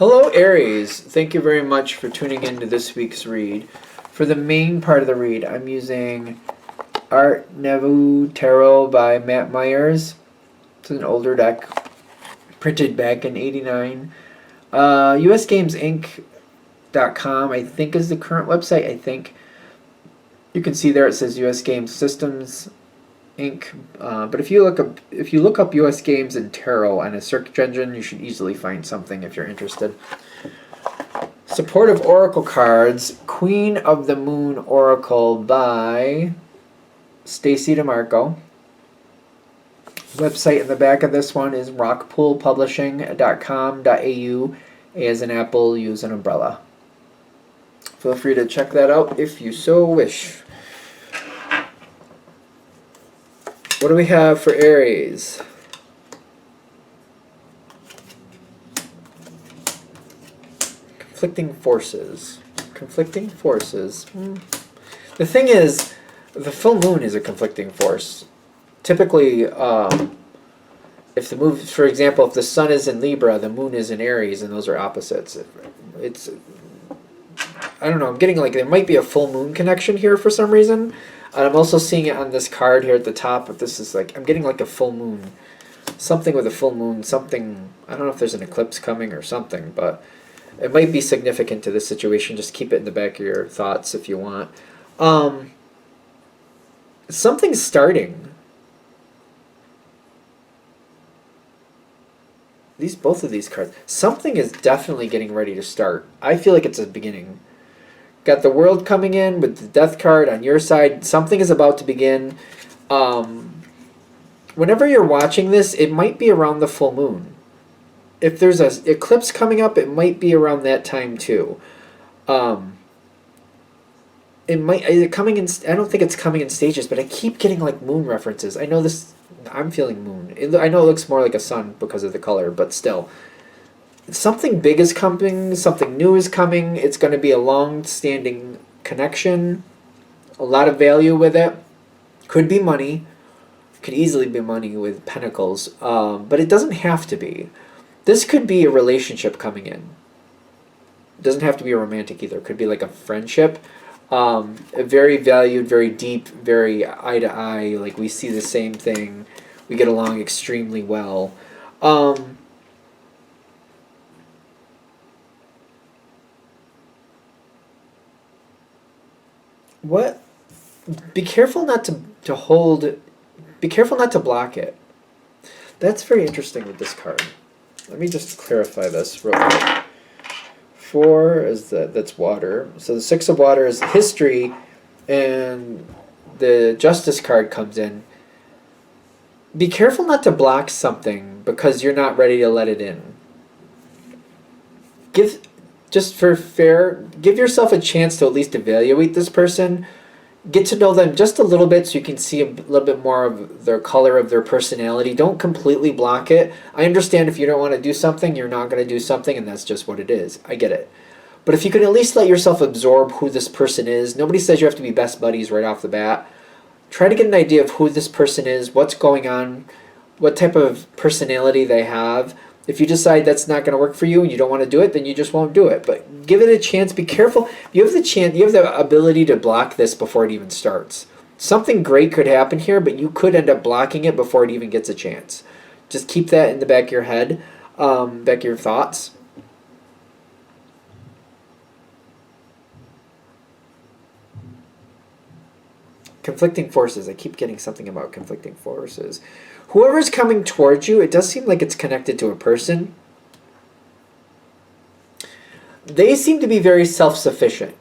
Hello, Aries. Thank you very much for tuning in to this week's read. For the main part of the read, I'm using Art Nouveau Tarot by Matt Myers. It's an older deck, printed back in '89. USGamesInc.com, I think, is the current website. I think you can see there it says US Games Systems Inc. But if you look up US Games and Tarot on a search engine, you should easily find something if you're interested. Supportive Oracle cards, Queen of the Moon Oracle by Stacy DeMarco. Website in the back of this one is rockpoolpublishing.com.au. A as an apple, U as an umbrella. Feel free to check that out if you so wish. What do we have for Aries? Conflicting forces. Conflicting forces. The thing is, the full moon is a conflicting force. Typically, if the moon, for example, if the sun is in Libra, the moon is in Aries, and those are opposites. It's, I don't know, I'm getting like there might be a full moon connection here for some reason. And I'm also seeing it on this card here at the top, but this is like, I'm getting like a full moon. Something with a full moon, something, I don't know if there's an eclipse coming or something, but it might be significant to this situation. Just keep it in the back of your thoughts if you want. Something's starting. Both of these cards. Something is definitely getting ready to start. I feel like it's a beginning. Got the World coming in with the Death card on your side. Something is about to begin. Whenever you're watching this, it might be around the full moon. If there's an eclipse coming up, it might be around that time too. Is it coming in? I don't think it's coming in stages, but I keep getting like moon references. I know this. I'm feeling moon. I know it looks more like a sun because of the color, but still. Something big is coming, something new is coming. It's going to be a long-standing connection, a lot of value with it. Could be money, could easily be money with pentacles, but it doesn't have to be. This could be a relationship coming in. It doesn't have to be a romantic either. It could be like a friendship, a very valued, very deep, very eye to eye. Like we see the same thing, we get along extremely well. What? Be careful not to hold. Be careful not to block it. That's very interesting with this card. Let me just clarify this real quick. 4 is that's water. So the 6 of water is history, and the Justice card comes in. Be careful not to block something because you're not ready to let it in. Give yourself a chance to at least evaluate this person. Get to know them just a little bit so you can see a little bit more of their color, of their personality. Don't completely block it. I understand if you don't want to do something, you're not going to do something, and that's just what it is. I get it. But if you can at least let yourself absorb who this person is, nobody says you have to be best buddies right off the bat. Try to get an idea of who this person is, what's going on, what type of personality they have. If you decide that's not going to work for you and you don't want to do it, then you just won't do it. But give it a chance. Be careful. You have the ability to block this before it even starts. Something great could happen here, but you could end up blocking it before it even gets a chance. Just keep that in the back of your head, back of your thoughts. Conflicting forces. I keep getting something about conflicting forces. Whoever's coming towards you, it does seem like it's connected to a person. They seem to be very self-sufficient,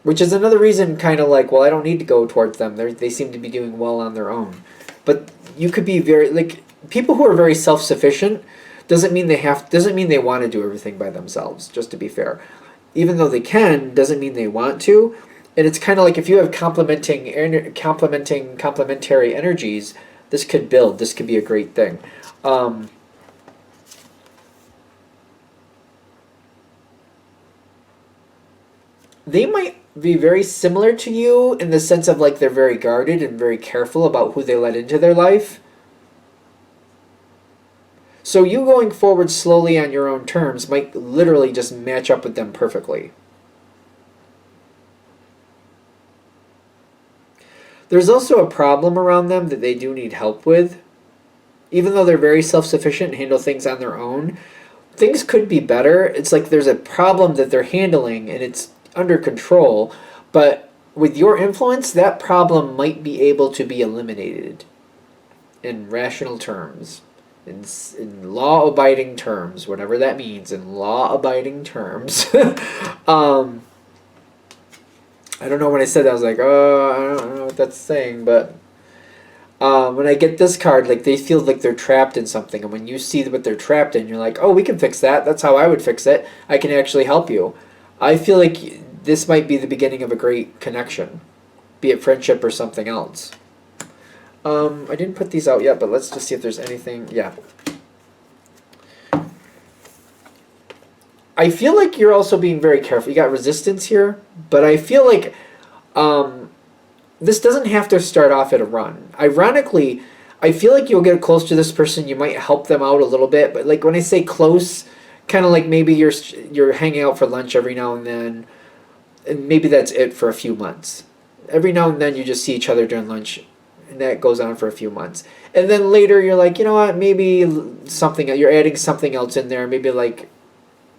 which is another reason kind of like, well, I don't need to go towards them. They seem to be doing well on their own. But you could be very, like, people who are very self-sufficient doesn't mean they want to do everything by themselves, just to be fair. Even though they can, doesn't mean they want to. And it's kind of like if you have complementary energies, this could build. This could be a great thing. They might be very similar to you in the sense of like they're very guarded and very careful about who they let into their life. So you going forward slowly on your own terms might literally just match up with them perfectly. There's also a problem around them that they do need help with. Even though they're very self-sufficient and handle things on their own, things could be better. It's like there's a problem that they're handling and it's under control, but with your influence, that problem might be able to be eliminated in rational terms, in law-abiding terms, whatever that means, in law-abiding terms. I don't know when I said that, I was like, oh, I don't know what that's saying, but when I get this card, like they feel like they're trapped in something, and when you see what they're trapped in, you're like, oh, we can fix that. That's how I would fix it. I can actually help you. I feel like this might be the beginning of a great connection, be it friendship or something else. I didn't put these out yet, but let's just see if there's anything. Yeah. I feel like you're also being very careful. You got resistance here, but I feel like this doesn't have to start off at a run. Ironically, I feel like you'll get close to this person. You might help them out a little bit, but like when I say close, kind of like maybe you're hanging out for lunch every now and then, and maybe that's it for a few months. Every now and then you just see each other during lunch, and that goes on for a few months. And then later you're like, you know what, maybe you're adding something else in there. Maybe like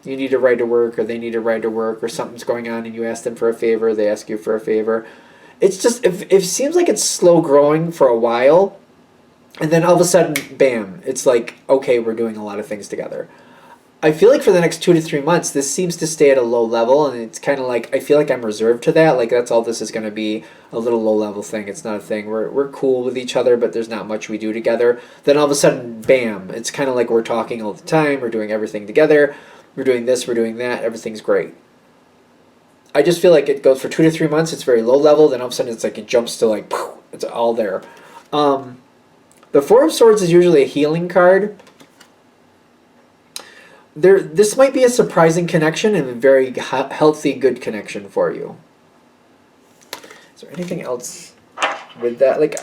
you need a ride to work, or they need a ride to work, or something's going on and you ask them for a favor, they ask you for a favor. It's just, it seems like it's slow growing for a while, and then all of a sudden, bam, it's like, okay, we're doing a lot of things together. I feel like for the next 2 to 3 months, this seems to stay at a low level, and it's kind of like, I feel like I'm reserved to that. Like, that's all this is going to be, a little low-level thing. It's not a thing. We're cool with each other, but there's not much we do together. Then all of a sudden, bam, it's kind of like we're talking all the time. We're doing everything together. We're doing this, we're doing that. Everything's great. I just feel like it goes for 2 to 3 months. It's very low level. Then all of a sudden, it's like it jumps to like, poof, it's all there. The Four of Swords is usually a healing card. This might be a surprising connection and a very healthy, good connection for you. Is there anything else with that? Like,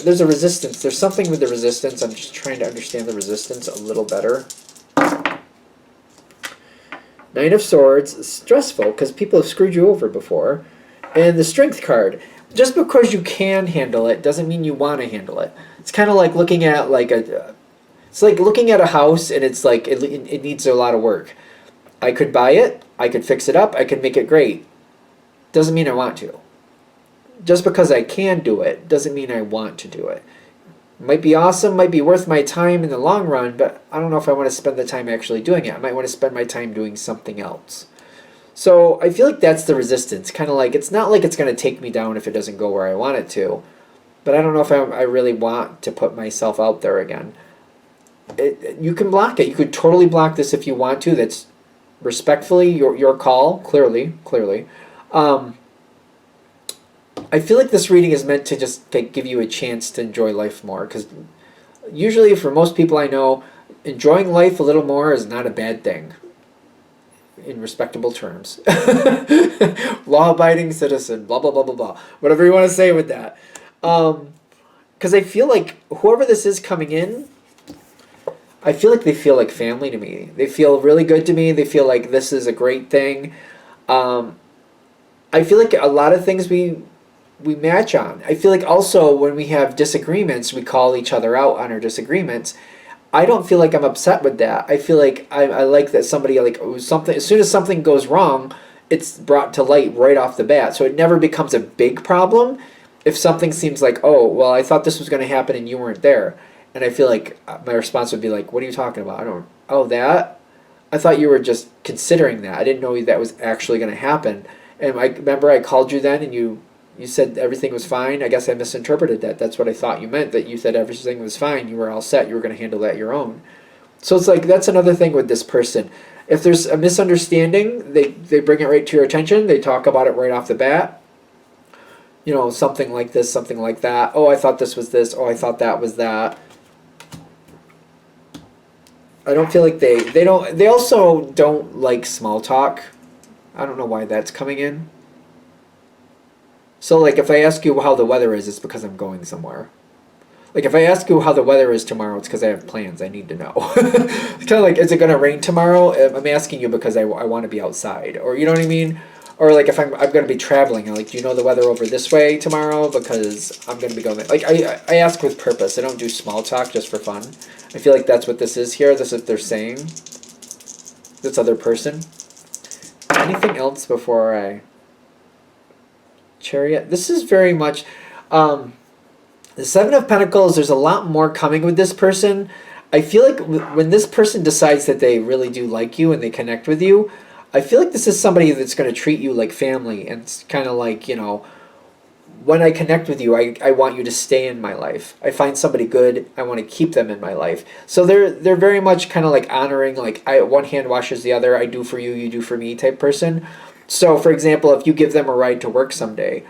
there's a resistance. There's something with the resistance. I'm just trying to understand the resistance a little better. Nine of Swords, stressful because people have screwed you over before. And the Strength card. Just because you can handle it doesn't mean you want to handle it. It's kind of like looking at it's like looking at a house and it's like it needs a lot of work. I could buy it, I could fix it up, I could make it great. Doesn't mean I want to. Just because I can do it doesn't mean I want to do it. Might be awesome, might be worth my time in the long run, but I don't know if I want to spend the time actually doing it. I might want to spend my time doing something else. So I feel like that's the resistance. Kind of like, it's not like it's going to take me down if it doesn't go where I want it to, but I don't know if I really want to put myself out there again. You can block it. You could totally block this if you want to. That's respectfully your call, clearly. I feel like this reading is meant to just give you a chance to enjoy life more, because usually for most people I know, enjoying life a little more is not a bad thing in respectable terms. Law-abiding citizen, blah, blah, blah, blah, blah. Whatever you want to say with that. Because I feel like whoever this is coming in, I feel like they feel like family to me. They feel really good to me. They feel like this is a great thing. I feel like a lot of things we match on. I feel like also when we have disagreements, we call each other out on our disagreements. I don't feel like I'm upset with that. I feel like I like that somebody, like, something, as soon as something goes wrong, it's brought to light right off the bat. So it never becomes a big problem if something seems like, oh, well, I thought this was going to happen and you weren't there. And I feel like my response would be like, what are you talking about? That? I thought you were just considering that. I didn't know that was actually going to happen. And I remember I called you then and you said everything was fine. I guess I misinterpreted that. That's what I thought you meant, that you said everything was fine. You were all set. You were going to handle that your own. So it's like, that's another thing with this person. If there's a misunderstanding, they bring it right to your attention. They talk about it right off the bat. Something like this, something like that. Oh, I thought this was this. Oh, I thought that was that. I don't feel like they also don't like small talk. I don't know why that's coming in. So, like, if I ask you how the weather is, it's because I'm going somewhere. Like if I ask you how the weather is tomorrow, it's because I have plans. I need to know. It's kind of like, is it going to rain tomorrow? I'm asking you because I want to be outside, or you know what I mean? Or like if I'm going to be traveling, I'm like, do you know the weather over this way tomorrow? Because I'm going to be going there. Like I ask with purpose. I don't do small talk just for fun. I feel like that's what this is here. This is what they're saying. This other person. Anything else before I... Chariot. This is very much... the Seven of Pentacles, there's a lot more coming with this person. I feel like when this person decides that they really do like you and they connect with you, I feel like this is somebody that's going to treat you like family. And it's kind of like, you know, when I connect with you, I want you to stay in my life. I find somebody good, I want to keep them in my life. So they're very much kind of like honoring, like one hand washes the other, I do for you, you do for me type person. So for example, if you give them a ride to work someday,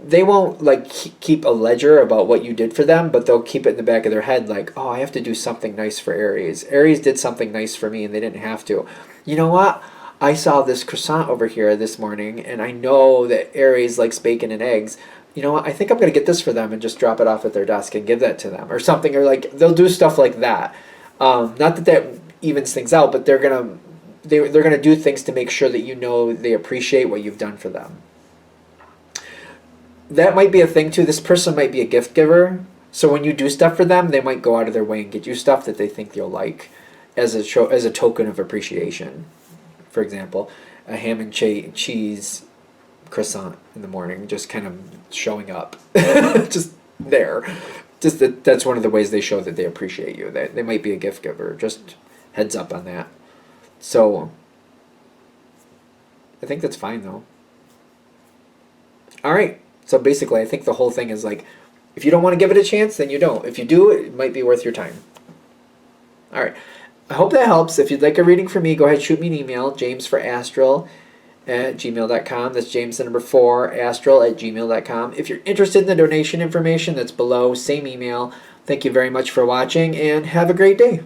they won't like keep a ledger about what you did for them, but they'll keep it in the back of their head like, oh, I have to do something nice for Aries. Aries did something nice for me and they didn't have to. You know what? I saw this croissant over here this morning and I know that Aries likes bacon and eggs. You know what? I think I'm going to get this for them and just drop it off at their desk and give that to them or something. Or like they'll do stuff like that. Not that evens things out, but they're gonna do things to make sure that you know they appreciate what you've done for them. That might be a thing too. This person might be a gift giver. So when you do stuff for them, they might go out of their way and get you stuff that they think you'll like as a token of appreciation. For example, a ham and cheese croissant in the morning, just kind of showing up. Just there. Just that's one of the ways they show that they appreciate you. They might be a gift giver. Just heads up on that. So I think that's fine though. All right. So basically, I think the whole thing is like, if you don't want to give it a chance, then you don't. If you do, it might be worth your time. All right. I hope that helps. If you'd like a reading from me, go ahead, shoot me an email, jamesforastral@gmail.com. That's James the number 4, astral@gmail.com. If you're interested in the donation information, that's below, same email. Thank you very much for watching, and have a great day.